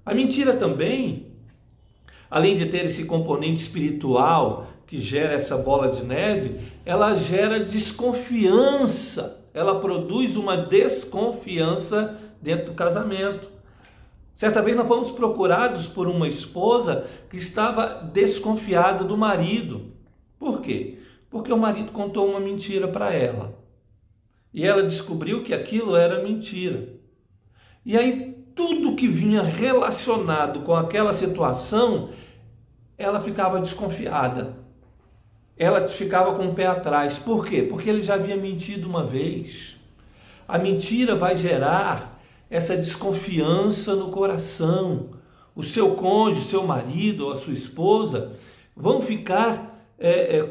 A mentira também, além de ter esse componente espiritual que gera essa bola de neve, ela gera desconfiança, ela produz uma desconfiança dentro do casamento. Certa vez nós fomos procurados por uma esposa que estava desconfiada do marido. Por quê? Porque o marido contou uma mentira para ela. E ela descobriu que aquilo era mentira. E aí tudo que vinha relacionado com aquela situação, ela ficava desconfiada. Ela ficava com o pé atrás. Por quê? Porque ele já havia mentido uma vez. A mentira vai gerar essa desconfiança no coração. O seu cônjuge, seu marido ou a sua esposa vão ficar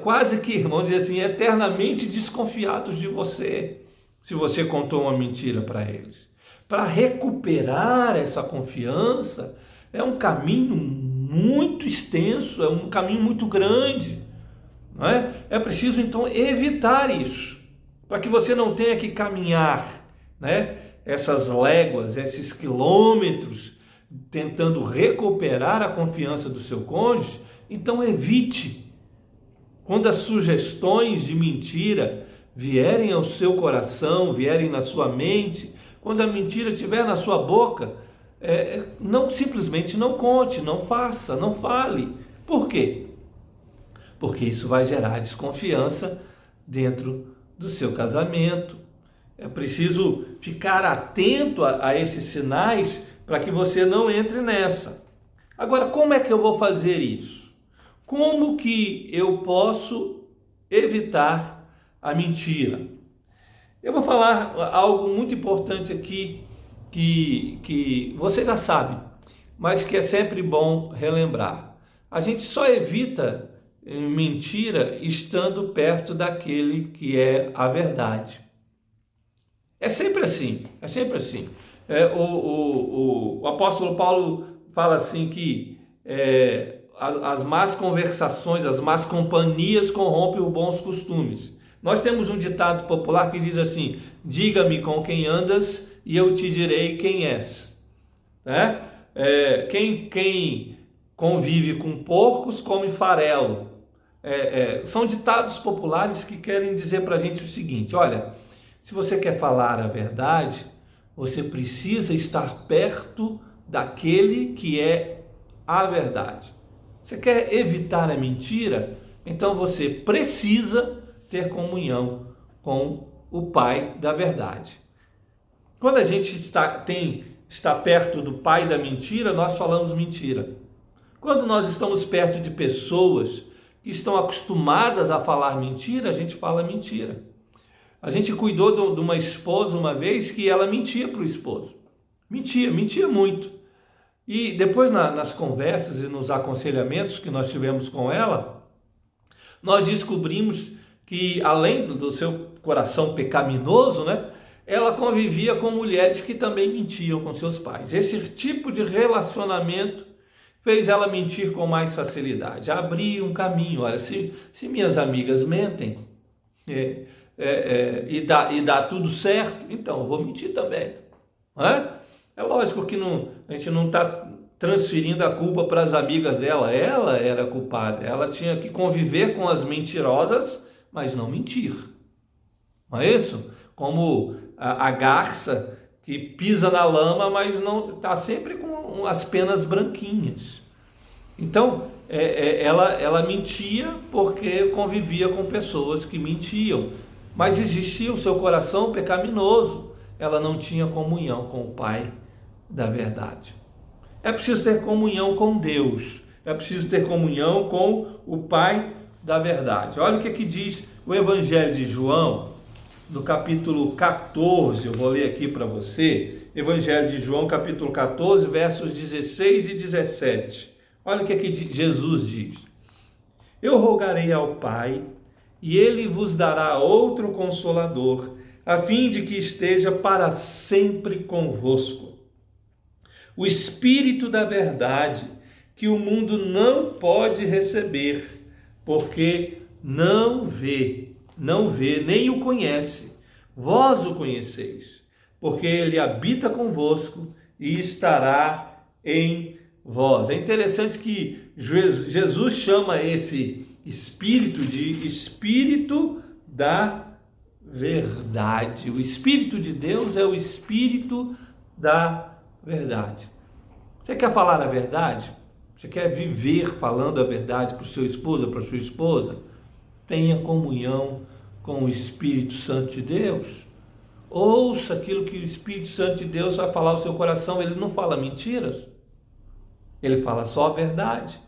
quase que, vamos dizer assim, eternamente desconfiados de você, se você contou uma mentira para eles. Para recuperar essa confiança é um caminho muito extenso, é um caminho muito grande, não é? É preciso então evitar isso, para que você não tenha que caminhar, né, essas léguas, esses quilômetros, tentando recuperar a confiança do seu cônjuge. Então evite. Quando as sugestões de mentira vierem ao seu coração, vierem na sua mente, quando a mentira estiver na sua boca, não simplesmente não conte, não faça, não fale. Por quê? Porque isso vai gerar desconfiança dentro do seu casamento. É preciso ficar atento a esses sinais para que você não entre nessa. Agora, como é que eu vou fazer isso? Como que eu posso evitar a mentira? Eu vou falar algo muito importante aqui que você já sabe, mas que é sempre bom relembrar. A gente só evita mentira estando perto daquele que é a verdade. É sempre assim, é sempre assim. O apóstolo Paulo fala assim que as más conversações, as más companhias corrompem os bons costumes. Nós temos um ditado popular que diz assim: diga-me com quem andas e eu te direi quem és. Né? Quem convive com porcos come farelo. São ditados populares que querem dizer para a gente o seguinte: olha, se você quer falar a verdade, você precisa estar perto daquele que é a verdade. Você quer evitar a mentira? Então você precisa ter comunhão com o Pai da verdade. Quando a gente está perto do pai da mentira, nós falamos mentira. Quando nós estamos perto de pessoas que estão acostumadas a falar mentira, a gente fala mentira. A gente cuidou de uma esposa uma vez que ela mentia para o esposo. Mentia muito. E depois nas conversas e nos aconselhamentos que nós tivemos com ela, nós descobrimos que além do seu coração pecaminoso, né, ela convivia com mulheres que também mentiam com seus pais. Esse tipo de relacionamento fez ela mentir com mais facilidade. Abrir um caminho. Olha, se minhas amigas mentem e dá tudo certo, então eu vou mentir também. Não é? É lógico que a gente não está transferindo a culpa para as amigas dela. Ela era culpada. Ela tinha que conviver com as mentirosas, mas não mentir. Não é isso? Como a garça que pisa na lama, mas não está sempre com as penas branquinhas. Então, ela mentia porque convivia com pessoas que mentiam, mas existia o seu coração pecaminoso. Ela não tinha comunhão com o Pai da verdade. É preciso ter comunhão com Deus, é preciso ter comunhão com o Pai da verdade. Olha o que diz o Evangelho de João, no capítulo 14, eu vou ler aqui para você, Evangelho de João, capítulo 14, versos 16 e 17. Olha o que Jesus diz: eu rogarei ao Pai, e Ele vos dará outro Consolador, a fim de que esteja para sempre convosco. O Espírito da verdade, que o mundo não pode receber, porque não vê, nem o conhece. Vós o conheceis, porque ele habita convosco e estará em vós. É interessante que Jesus chama esse espírito de espírito da verdade. O Espírito de Deus é o espírito da verdade. Você quer falar a verdade? Você quer viver falando a verdade para o seu esposo, para a sua esposa? Tenha comunhão com o Espírito Santo de Deus. Ouça aquilo que o Espírito Santo de Deus vai falar ao seu coração. Ele não fala mentiras. Ele fala só a verdade.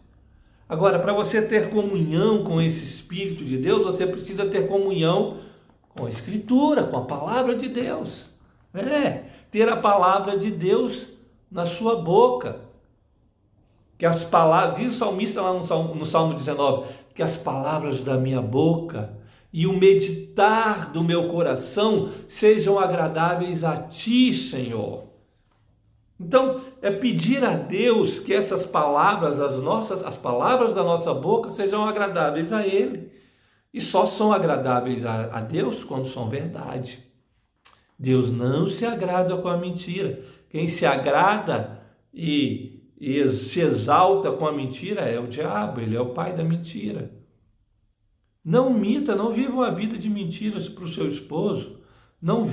Agora, para você ter comunhão com esse Espírito de Deus, você precisa ter comunhão com a Escritura, com a Palavra de Deus. Ter a Palavra de Deus na sua boca. Que as palavras, diz o salmista lá no Salmo 19, que as palavras da minha boca e o meditar do meu coração sejam agradáveis a ti, Senhor. Então, é pedir a Deus que essas palavras, as palavras da nossa boca sejam agradáveis a Ele. E só são agradáveis a Deus quando são verdade. Deus não se agrada com a mentira. Quem se agrada e se exalta com a mentira é o diabo, ele é o pai da mentira. Não minta, não viva uma vida de mentiras para o seu esposo. Não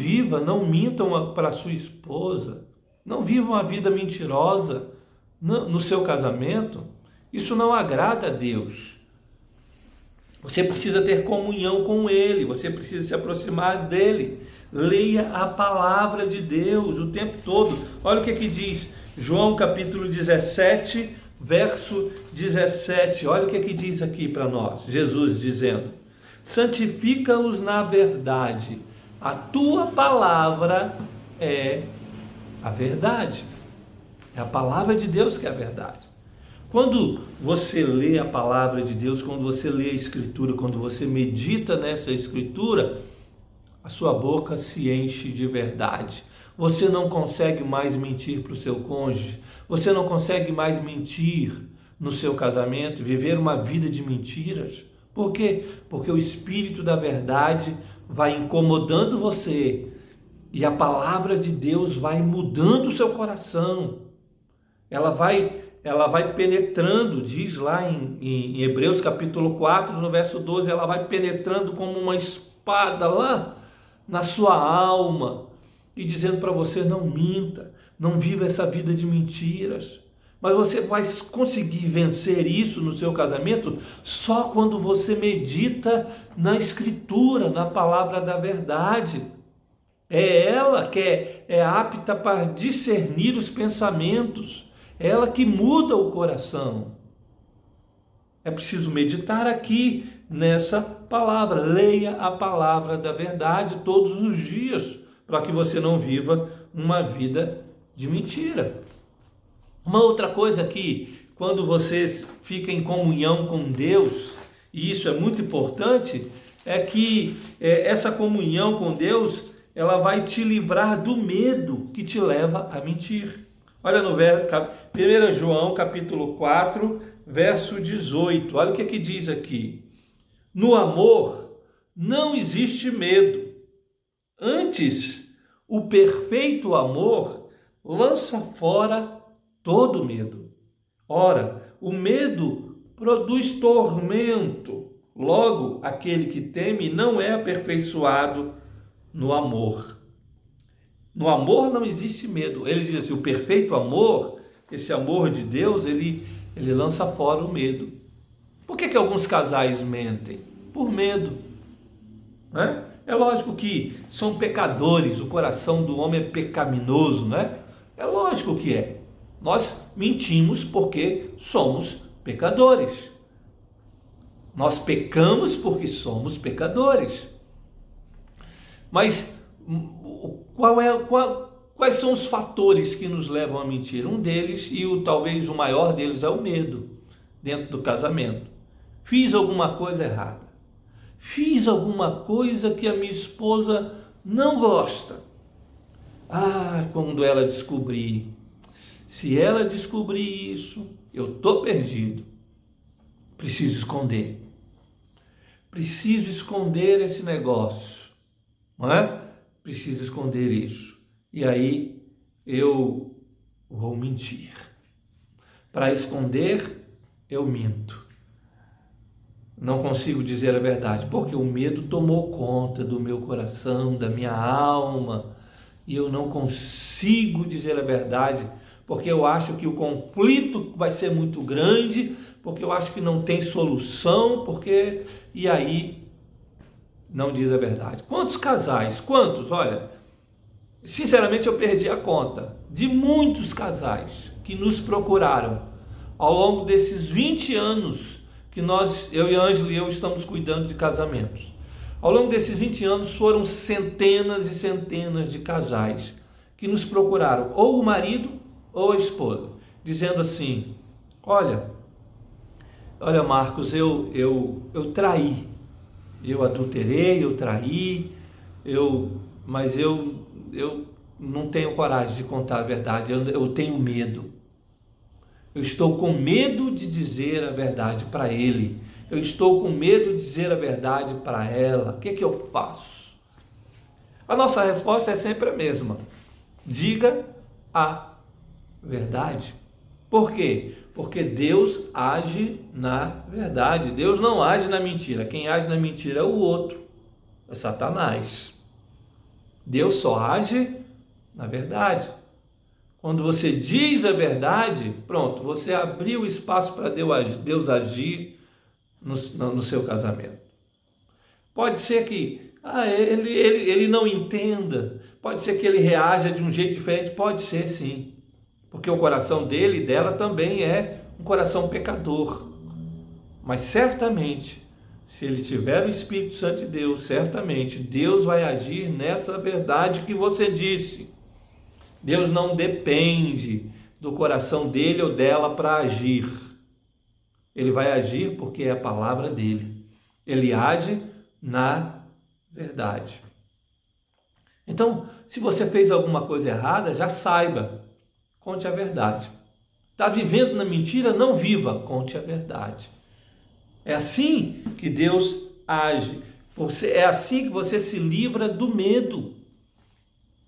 mintam para a sua esposa. Não viva uma vida mentirosa no seu casamento. Isso não agrada a Deus. Você precisa ter comunhão com Ele, você precisa se aproximar dEle. Leia a palavra de Deus o tempo todo. Olha o que diz João capítulo 17, verso 17. Olha o que diz aqui para nós. Jesus dizendo: santifica-os na verdade. A tua palavra é a verdade. É a palavra de Deus que é a verdade. Quando você lê a palavra de Deus, quando você lê a Escritura, quando você medita nessa Escritura, a sua boca se enche de verdade. Você não consegue mais mentir para o seu cônjuge. Você não consegue mais mentir no seu casamento, viver uma vida de mentiras. Por quê? Porque o Espírito da verdade vai incomodando você e a palavra de Deus vai mudando o seu coração. Ela vai penetrando, diz lá em Hebreus capítulo 4, no verso 12, ela vai penetrando como uma espada lá na sua alma e dizendo para você: não minta, não viva essa vida de mentiras. Mas você vai conseguir vencer isso no seu casamento só quando você medita na Escritura, na palavra da verdade. É ela que é apta para discernir os pensamentos, é ela que muda o coração. É preciso meditar aqui nessa palavra. Leia a palavra da verdade todos os dias, para que você não viva uma vida de mentira. Uma outra coisa que, quando você fica em comunhão com Deus, e isso é muito importante, é que essa comunhão com Deus, ela vai te livrar do medo que te leva a mentir. Olha no 1 João capítulo 4, verso 18. Olha o que diz aqui. No amor não existe medo. Antes, o perfeito amor lança fora todo medo. Ora, o medo produz tormento. Logo, aquele que teme não é aperfeiçoado no amor. No amor não existe medo. Ele diz assim, o perfeito amor, esse amor de Deus, ele lança fora o medo. Por que alguns casais mentem? Por medo. Né? É lógico que são pecadores, o coração do homem é pecaminoso, né? É lógico que é. Nós mentimos porque somos pecadores. Nós pecamos porque somos pecadores. Mas quais são os fatores que nos levam a mentir? Um deles, e talvez o maior deles, é o medo dentro do casamento. Fiz alguma coisa errada. Fiz alguma coisa que a minha esposa não gosta. Quando ela descobrir. Se ela descobrir isso, eu estou perdido. Preciso esconder. Preciso esconder esse negócio. Não é? Preciso esconder isso. E aí eu vou mentir. Para esconder, eu minto. Não consigo dizer a verdade, porque o medo tomou conta do meu coração, da minha alma, e eu não consigo dizer a verdade, porque eu acho que o conflito vai ser muito grande, porque eu acho que não tem solução, e aí não diz a verdade. Quantos casais, quantos? Olha, sinceramente eu perdi a conta de muitos casais que nos procuraram ao longo desses 20 anos que eu e a Ângela e eu estamos cuidando de casamentos. Ao longo desses 20 anos foram centenas e centenas de casais que nos procuraram, ou o marido ou a esposa, dizendo assim: olha Marcos, eu traí, eu adulterei, eu traí, mas eu não tenho coragem de contar a verdade, eu tenho medo. Eu estou com medo de dizer a verdade para ele. Eu estou com medo de dizer a verdade para ela. O que eu faço? A nossa resposta é sempre a mesma. Diga a verdade. Por quê? Porque Deus age na verdade. Deus não age na mentira. Quem age na mentira é o outro, é Satanás. Deus só age na verdade. Quando você diz a verdade, pronto, você abriu espaço para Deus agir no seu casamento. Pode ser que ele não entenda, pode ser que ele reaja de um jeito diferente, pode ser sim, porque o coração dele e dela também é um coração pecador. Mas certamente, se ele tiver o Espírito Santo de Deus, certamente Deus vai agir nessa verdade que você disse. Deus não depende do coração dele ou dela para agir. Ele vai agir porque é a palavra dele. Ele age na verdade. Então, se você fez alguma coisa errada, já saiba, conte a verdade. Está vivendo na mentira? Não viva, conte a verdade. É assim que Deus age. É assim que você se livra do medo.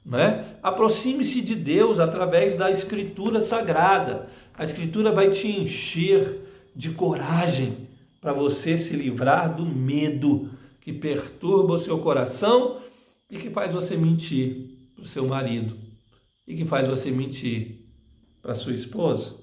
Não é? Aproxime-se de Deus através da Escritura Sagrada. A Escritura vai te encher de coragem para você se livrar do medo que perturba o seu coração e que faz você mentir para o seu marido e que faz você mentir para a sua esposa.